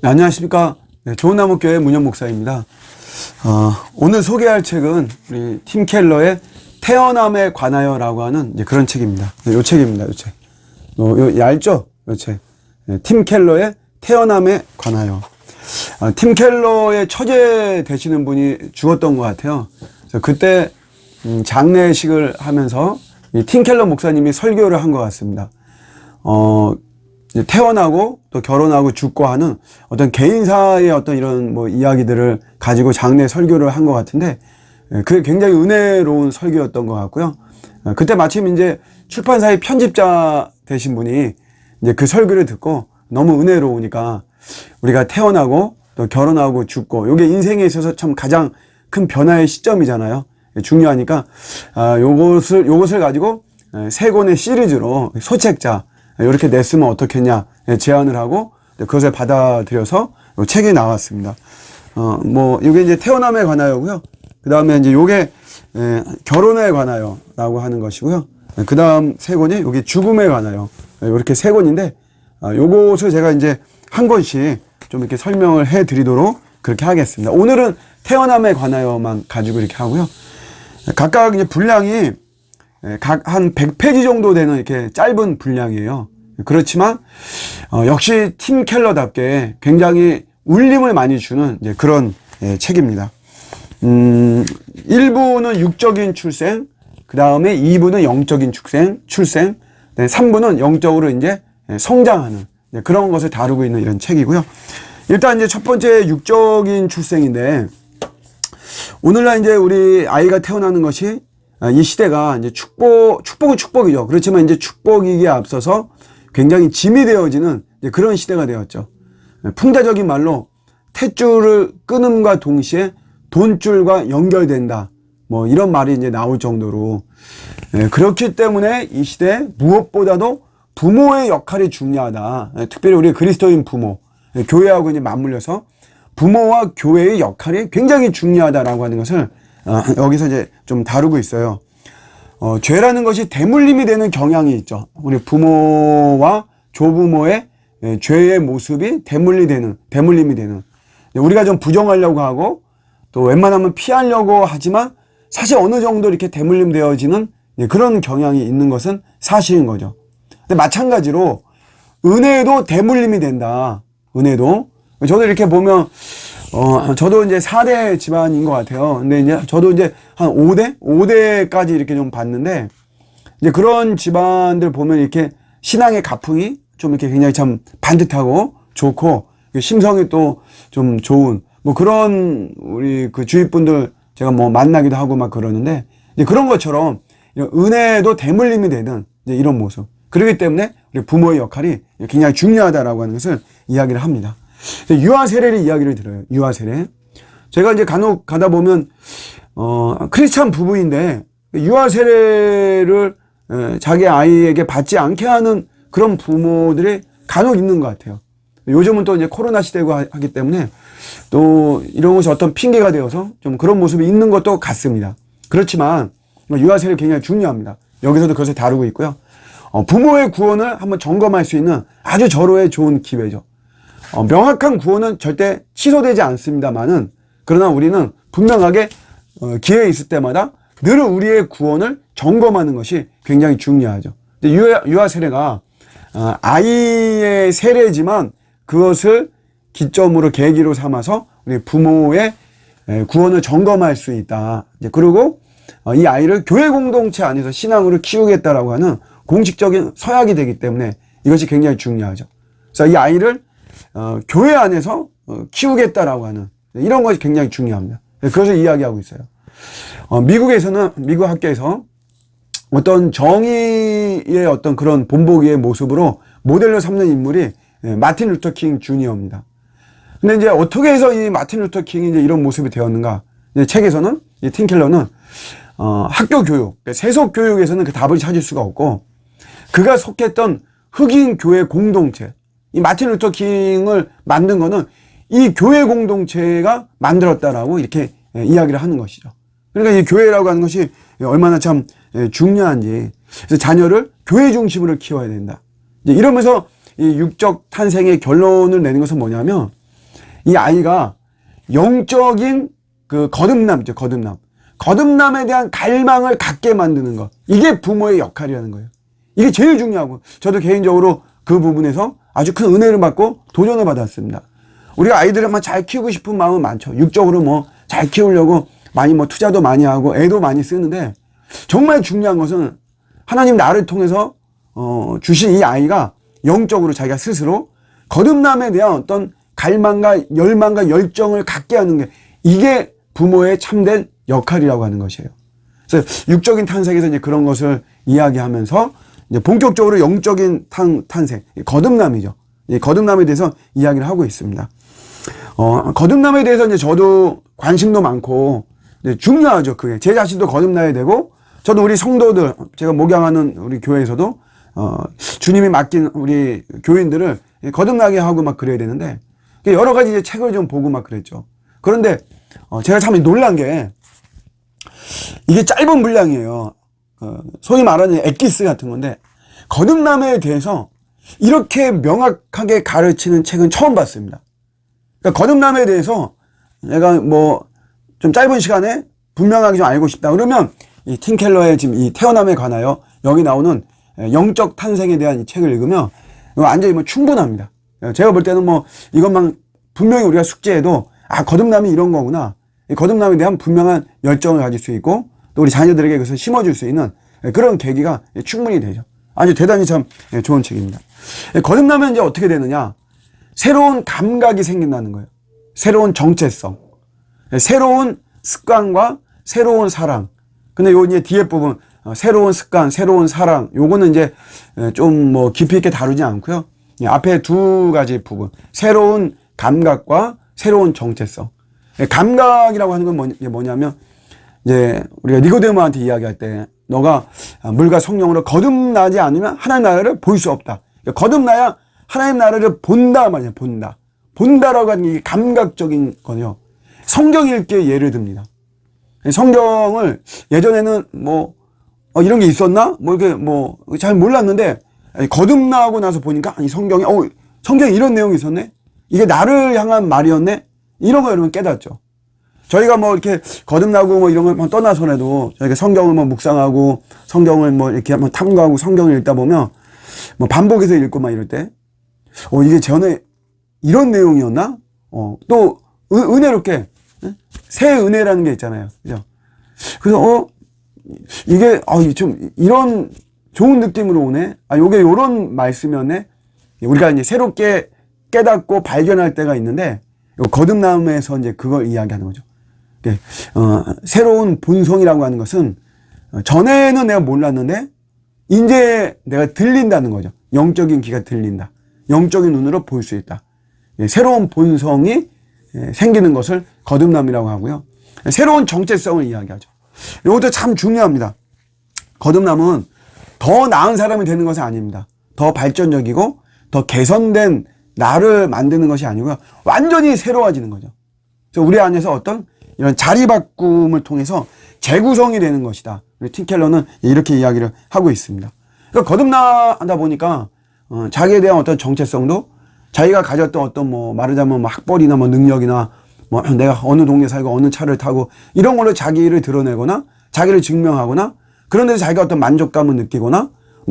네, 안녕하십니까. 네, 좋은나무교회 문현 목사입니다. 오늘 소개할 책은 우리 팀 켈러의 태어남에 관하여라고 하는 이제 그런 책입니다. 네, 요 책입니다. 요 책. 요 얇죠? 요 책. 네, 팀 켈러의 태어남에 관하여. 팀 켈러의 처제 되시는 분이 죽었던 것 같아요. 그래서 그때 장례식을 하면서 이 팀 켈러 목사님이 설교를 한 것 같습니다. 태어나고 또 결혼하고 죽고 하는 어떤 개인사의 어떤 이런 뭐 이야기들을 가지고 장례 설교를 한 것 같은데, 그게 굉장히 은혜로운 설교였던 것 같고요. 그때 마침 이제 출판사의 편집자 되신 분이 이제 그 설교를 듣고 너무 은혜로우니까 우리가 태어나고 또 결혼하고 죽고 요게 인생에 있어서 참 가장 큰 변화의 시점이잖아요. 중요하니까 요것을 가지고 세 권의 시리즈로 소책자 이렇게 냈으면 어떻겠냐 제안을 하고 그것을 받아들여서 책이 나왔습니다. 요게 이제 태어남에 관하여고요. 그 다음에 이제 요게 결혼에 관하여라고 하는 것이고요. 그 다음 세 권이 요게 죽음에 관하여. 이렇게 세 권인데, 요것을 제가 이제 한 권씩 좀 이렇게 설명을 해 드리도록 그렇게 하겠습니다. 오늘은 태어남에 관하여만 가지고 이렇게 하고요. 각각 이제 분량이 각 한 100페이지 정도 되는 이렇게 짧은 분량이에요. 그렇지만 역시 팀 켈러답게 굉장히 울림을 많이 주는 이제 그런 책입니다. 1부는 육적인 출생, 그 다음에 2부는 영적인 출생, 3부는 영적으로 이제 성장하는 그런 것을 다루고 있는 이런 책이고요. 일단 이제 첫 번째 육적인 출생인데, 오늘날 이제 우리 아이가 태어나는 것이 이 시대가 이제 축복은 축복이죠. 그렇지만 이제 축복이기에 앞서서 굉장히 짐이 되어지는 이제 그런 시대가 되었죠. 풍자적인 말로 탯줄을 끊음과 동시에 돈줄과 연결된다. 뭐 이런 말이 이제 나올 정도로. 그렇기 때문에 이 시대에 무엇보다도 부모의 역할이 중요하다. 특별히 우리 그리스도인 부모, 교회하고 이제 맞물려서 부모와 교회의 역할이 굉장히 중요하다라고 하는 것을 여기서 이제 좀 다루고 있어요. 죄라는 것이 대물림이 되는 경향이 있죠. 우리 부모와 조부모의 죄의 모습이 대물림이 되는. 우리가 좀 부정하려고 하고 또 웬만하면 피하려고 하지만 사실 어느 정도 이렇게 대물림 되어지는 그런 경향이 있는 것은 사실인 거죠. 근데 마찬가지로 은혜도 대물림이 된다. 은혜도. 저도 이렇게 보면 저도 이제 4대 집안인 것 같아요. 근데 이제 저도 이제 한 5대까지 이렇게 좀 봤는데, 이제 그런 집안들 보면 이렇게 신앙의 가풍이 좀 이렇게 굉장히 참 반듯하고 좋고, 심성이 또 좀 좋은, 뭐 그런 우리 그 주위 분들 제가 뭐 만나기도 하고 막 그러는데, 이제 그런 것처럼 은혜도 대물림이 되는 이제 이런 모습. 그렇기 때문에 우리 부모의 역할이 굉장히 중요하다라고 하는 것을 이야기를 합니다. 유아 세례를 이야기를 들어요. 유아 세례. 제가 이제 간혹 가다 보면 크리스찬 부부인데 유아 세례를 자기 아이에게 받지 않게 하는 그런 부모들이 간혹 있는 것 같아요. 요즘은 또 이제 코로나 시대고 하기 때문에 또 이런 것이 어떤 핑계가 되어서 좀 그런 모습이 있는 것도 같습니다. 그렇지만 유아 세례 굉장히 중요합니다. 여기서도 그것을 다루고 있고요. 부모의 구원을 한번 점검할 수 있는 아주 절호의 좋은 기회죠. 명확한 구원은 절대 취소되지 않습니다만은, 그러나 우리는 분명하게 기회 있을 때마다 늘 우리의 구원을 점검하는 것이 굉장히 중요하죠. 유아 세례가 아이의 세례지만 그것을 기점으로 계기로 삼아서 우리 부모의 구원을 점검할 수 있다. 그리고 이 아이를 교회 공동체 안에서 신앙으로 키우겠다라고 하는 공식적인 서약이 되기 때문에 이것이 굉장히 중요하죠. 그래서 이 아이를 교회 안에서 키우겠다라고 하는 이런 것이 굉장히 중요합니다. 그것을 이야기하고 있어요. 미국 학교에서 어떤 정의의 어떤 그런 본보기의 모습으로 모델로 삼는 인물이 마틴 루터 킹 주니어입니다. 근데 이제 어떻게 해서 이 마틴 루터 킹이 이제 이런 모습이 되었는가? 이제 책에서는 이 팀 켈러는 학교 교육, 세속 교육에서는 그 답을 찾을 수가 없고, 그가 속했던 흑인 교회 공동체, 이 마틴 루터 킹을 만든 거는 이 교회 공동체가 만들었다라고 이렇게 이야기를 하는 것이죠. 그러니까 이 교회라고 하는 것이 얼마나 참 중요한지. 그래서 자녀를 교회 중심으로 키워야 된다. 이러면서 이 육적 탄생의 결론을 내는 것은 뭐냐면, 이 아이가 영적인 그 거듭남이죠, 거듭남. 거듭남에 대한 갈망을 갖게 만드는 것. 이게 부모의 역할이라는 거예요. 이게 제일 중요하고, 저도 개인적으로 그 부분에서 아주 큰 은혜를 받고 도전을 받았습니다. 우리가 아이들을 막 잘 키우고 싶은 마음은 많죠. 육적으로 뭐 잘 키우려고 많이 뭐 투자도 많이 하고 애도 많이 쓰는데, 정말 중요한 것은 하나님 나를 통해서 주신 이 아이가 영적으로 자기가 스스로 거듭남에 대한 어떤 갈망과 열망과 열정을 갖게 하는 게, 이게 부모의 참된 역할이라고 하는 것이에요. 그래서 육적인 탄생에서 이제 그런 것을 이야기하면서 이제 본격적으로 영적인 탄생, 거듭남이죠. 이 거듭남에 대해서 이야기를 하고 있습니다. 거듭남에 대해서 이제 저도 관심도 많고, 이제 중요하죠. 그게 제 자신도 거듭나야 되고, 저도 우리 성도들, 제가 목양하는 우리 교회에서도 주님이 맡긴 우리 교인들을 거듭나게 하고 막 그래야 되는데, 여러 가지 이제 책을 좀 보고 막 그랬죠. 그런데 제가 참 놀란 게, 이게 짧은 분량이에요. 소위 말하는 엑기스 같은 건데, 거듭남에 대해서 이렇게 명확하게 가르치는 책은 처음 봤습니다. 그러니까 거듭남에 대해서 내가 뭐 좀 짧은 시간에 분명하게 좀 알고 싶다 그러면, 이 팀 켈러의 지금 이 태어남에 관하여 여기 나오는 영적 탄생에 대한 이 책을 읽으면 완전히 뭐 충분합니다. 제가 볼 때는 뭐 이것만 분명히 우리가 숙지해도, 아, 거듭남이 이런 거구나, 이 거듭남에 대한 분명한 열정을 가질 수 있고, 또 우리 자녀들에게 그것을 심어줄 수 있는 그런 계기가 충분히 되죠. 아주 대단히 참 좋은 책입니다. 거듭나면 이제 어떻게 되느냐? 새로운 감각이 생긴다는 거예요. 새로운 정체성, 새로운 습관과 새로운 사랑. 근데 요 이제 뒤에 부분, 새로운 습관, 새로운 사랑, 요거는 이제 좀 뭐 깊이 있게 다루지 않고요. 앞에 두 가지 부분, 새로운 감각과 새로운 정체성. 감각이라고 하는 건 뭐냐면, 이제 우리가 니고데모한테 이야기할 때, 너가 물과 성령으로 거듭나지 않으면 하나님 나라를 볼 수 없다. 거듭나야 하나님 나라를 본다 말이야. 본다라고 하는 게 감각적인 거죠. 성경 읽기에 예를 듭니다. 성경을 예전에는 뭐 이런 게 있었나? 뭐 이렇게 뭐 잘 몰랐는데, 거듭나고 나서 보니까 이 성경에 성경에 이런 내용이 있었네. 이게 나를 향한 말이었네. 이런 거 여러분 깨닫죠. 저희가 뭐 이렇게 거듭나고 뭐 이런 걸 떠나서라도 저희가 성경을 뭐 묵상하고 성경을 뭐 이렇게 한번 탐구하고 성경을 읽다 보면 뭐 반복해서 읽고 막 이럴 때, 이게 전에 이런 내용이었나? 또 은혜롭게 새 은혜라는 게 있잖아요. 그죠? 그래서 이게 좀 이런 좋은 느낌으로 오네. 요게 요런 말씀이었네. 우리가 이제 새롭게 깨닫고 발견할 때가 있는데, 거듭남에서 이제 그걸 이야기하는 거죠. 새로운 본성이라고 하는 것은 전에는 내가 몰랐는데 이제 내가 들린다는 거죠. 영적인 귀가 들린다. 영적인 눈으로 볼 수 있다. 새로운 본성이 생기는 것을 거듭남이라고 하고요. 새로운 정체성을 이야기하죠. 이것도 참 중요합니다. 거듭남은 더 나은 사람이 되는 것이 아닙니다. 더 발전적이고 더 개선된 나를 만드는 것이 아니고요. 완전히 새로워지는 거죠. 그래서 우리 안에서 어떤 이런 자리 바꿈을 통해서 재구성이 되는 것이다. 우리 팀 켈러는 이렇게 이야기를 하고 있습니다. 그러니까 거듭나다 보니까 자기에 대한 어떤 정체성도, 자기가 가졌던 어떤 뭐 말하자면 뭐 학벌이나 뭐 능력이나 뭐 내가 어느 동네 살고 어느 차를 타고 이런 걸로 자기를 드러내거나 자기를 증명하거나 그런 데서 자기가 어떤 만족감을 느끼거나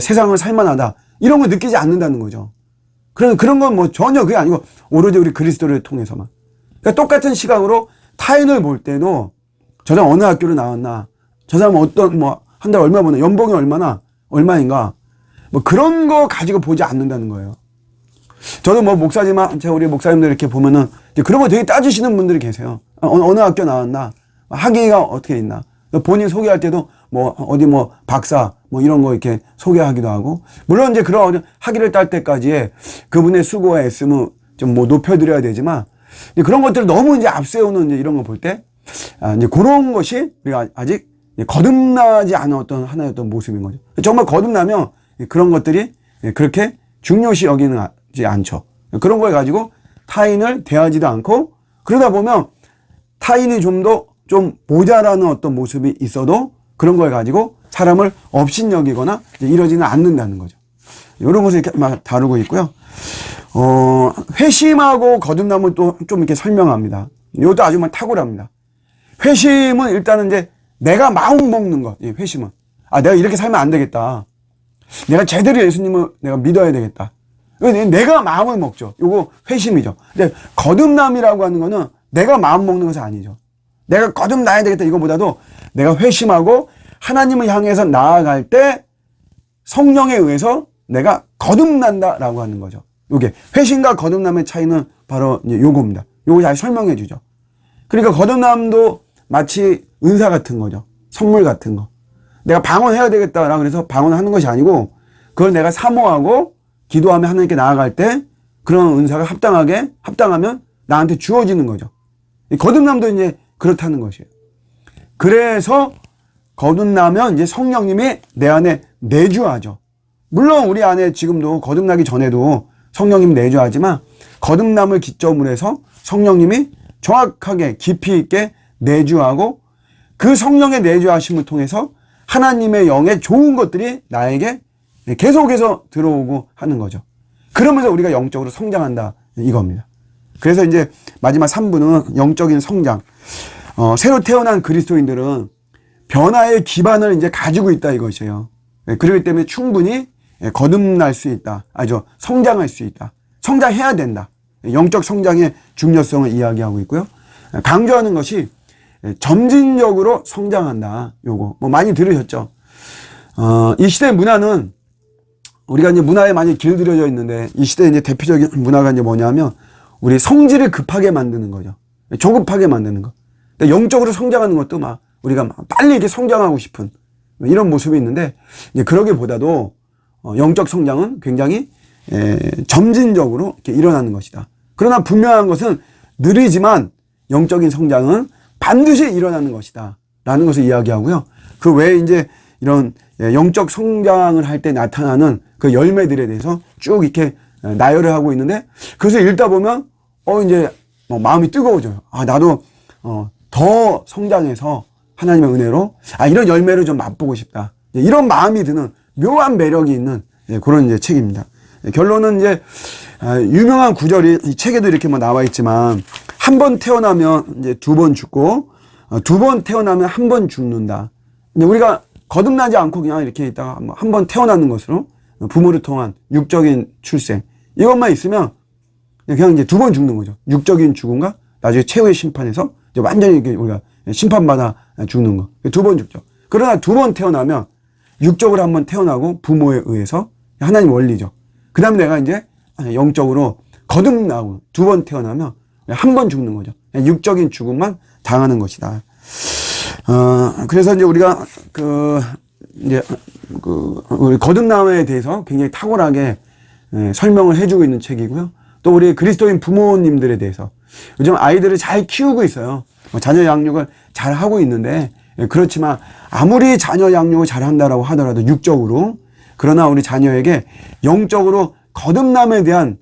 세상을 살만하다 이런 걸 느끼지 않는다는 거죠. 그런 건 뭐 전혀 그게 아니고 오로지 우리 그리스도를 통해서만. 그러니까 똑같은 시각으로 타인을 볼 때도 저 사람 어느 학교를 나왔나, 저 사람 어떤 뭐 한 달 얼마 버나, 연봉이 얼마인가 뭐 그런 거 가지고 보지 않는다는 거예요. 저도 뭐 목사지만 제가 우리 목사님들 이렇게 보면은 이제 그런 거 되게 따지시는 분들이 계세요. 어느 학교 나왔나, 학위가 어떻게 있나, 본인 소개할 때도 뭐 어디 뭐 박사 뭐 이런 거 이렇게 소개하기도 하고, 물론 이제 그런 학위를 딸 때까지의 그분의 수고와 애씀을 좀 뭐 높여드려야 되지만, 그런 것들을 너무 이제 앞세우는 이제 이런 거 볼 때, 이제 그런 것이 우리가 아직 거듭나지 않은 어떤 하나의 어떤 모습인 거죠. 정말 거듭나면 그런 것들이 그렇게 중요시 여기지 않죠. 그런 걸 가지고 타인을 대하지도 않고, 그러다 보면 타인이 좀 모자라는 어떤 모습이 있어도 그런 걸 가지고 사람을 업신여기거나 이러지는 않는다는 거죠. 이런 것을 이렇게 막 다루고 있고요. 회심하고 거듭남을 또 좀 이렇게 설명합니다. 이것도 아주 탁월합니다. 회심은 일단은 이제 내가 마음 먹는 것, 예, 회심은. 아, 내가 이렇게 살면 안 되겠다. 내가 제대로 예수님을 내가 믿어야 되겠다. 내가 마음을 먹죠. 요거 회심이죠. 근데 거듭남이라고 하는 거는 내가 마음 먹는 것이 아니죠. 내가 거듭나야 되겠다 이거보다도 내가 회심하고 하나님을 향해서 나아갈 때 성령에 의해서 내가 거듭난다라고 하는 거죠. 요게 회심과 거듭남의 차이는 바로 이제 요겁니다. 요거 잘 설명해 주죠. 그러니까 거듭남도 마치 은사 같은 거죠. 선물 같은 거. 내가 방언해야 되겠다라고 그래서 방언하는 것이 아니고 그걸 내가 사모하고 기도하며 하나님께 나아갈 때 그런 은사가 합당하면 나한테 주어지는 거죠. 거듭남도 이제 그렇다는 것이에요. 그래서 거듭나면 이제 성령님이 내 안에 내주하죠. 물론 우리 안에 지금도 거듭나기 전에도 성령님이 내주하지만 거듭남을 기점으로 해서 성령님이 정확하게 깊이 있게 내주하고 그 성령의 내주하심을 통해서 하나님의 영의 좋은 것들이 나에게 계속해서 들어오고 하는 거죠. 그러면서 우리가 영적으로 성장한다 이겁니다. 그래서 이제 마지막 3부는 영적인 성장. 새로 태어난 그리스도인들은 변화의 기반을 이제 가지고 있다 이것이에요. 그렇기 때문에 충분히 거듭날 수 있다. 성장할 수 있다. 성장해야 된다. 영적 성장의 중요성을 이야기하고 있고요. 강조하는 것이 점진적으로 성장한다. 요거 뭐 많이 들으셨죠? 이 시대 문화는 우리가 이제 문화에 많이 길들여져 있는데 이 시대의 이제 대표적인 문화가 이제 뭐냐면 우리 성질을 급하게 만드는 거죠. 조급하게 만드는 거. 그러니까 영적으로 성장하는 것도 막 우리가 막 빨리 이렇게 성장하고 싶은 이런 모습이 있는데 이제 그러기보다도 영적 성장은 굉장히 점진적으로 이렇게 일어나는 것이다. 그러나 분명한 것은 느리지만 영적인 성장은 반드시 일어나는 것이다. 라는 것을 이야기하고요. 그 외에 이제 이런 영적 성장을 할 때 나타나는 그 열매들에 대해서 쭉 이렇게 나열을 하고 있는데 그것을 읽다 보면 이제 마음이 뜨거워져요. 아, 나도 더 성장해서 하나님의 은혜로 이런 열매를 좀 맛보고 싶다. 이런 마음이 드는 묘한 매력이 있는 그런 이제 책입니다. 결론은 이제 유명한 구절이 이 책에도 이렇게 뭐 나와 있지만 한 번 태어나면 이제 두 번 죽고 두 번 태어나면 한 번 죽는다. 이제 우리가 거듭나지 않고 그냥 이렇게 있다가 한 번 태어나는 것으로 부모를 통한 육적인 출생 이것만 있으면 그냥 이제 두 번 죽는 거죠. 육적인 죽음과 나중에 최후의 심판에서 이제 완전히 우리가 심판받아 죽는 거. 두 번 죽죠. 그러나 두 번 태어나면 육적으로 한 번 태어나고 부모에 의해서 하나님 원리죠. 그 다음에 내가 이제 영적으로 거듭나고 두 번 태어나면 한 번 죽는 거죠. 육적인 죽음만 당하는 것이다. 그래서 이제 우리가 우리 거듭남에 대해서 굉장히 탁월하게 설명을 해주고 있는 책이고요. 또 우리 그리스도인 부모님들에 대해서 요즘 아이들을 잘 키우고 있어요. 자녀 양육을 잘 하고 있는데 그렇지만 아무리 자녀 양육을 잘 한다라고 하더라도 육적으로 그러나 우리 자녀에게 영적으로 거듭남에 대한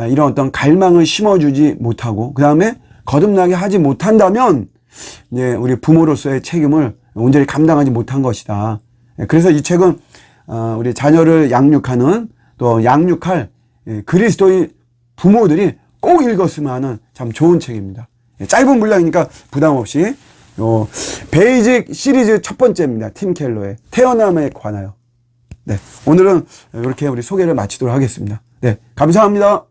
이런 어떤 갈망을 심어주지 못하고 그 다음에 거듭나게 하지 못한다면 이제 우리 부모로서의 책임을 온전히 감당하지 못한 것이다. 그래서 이 책은 우리 자녀를 양육하는 또 양육할 그리스도인 부모들이 꼭 읽었으면 하는 참 좋은 책입니다. 짧은 분량이니까 부담 없이 베이직 시리즈 첫 번째입니다. 팀 켈러의 태어남에 관하여. 네, 오늘은 이렇게 우리 소개를 마치도록 하겠습니다. 네, 감사합니다.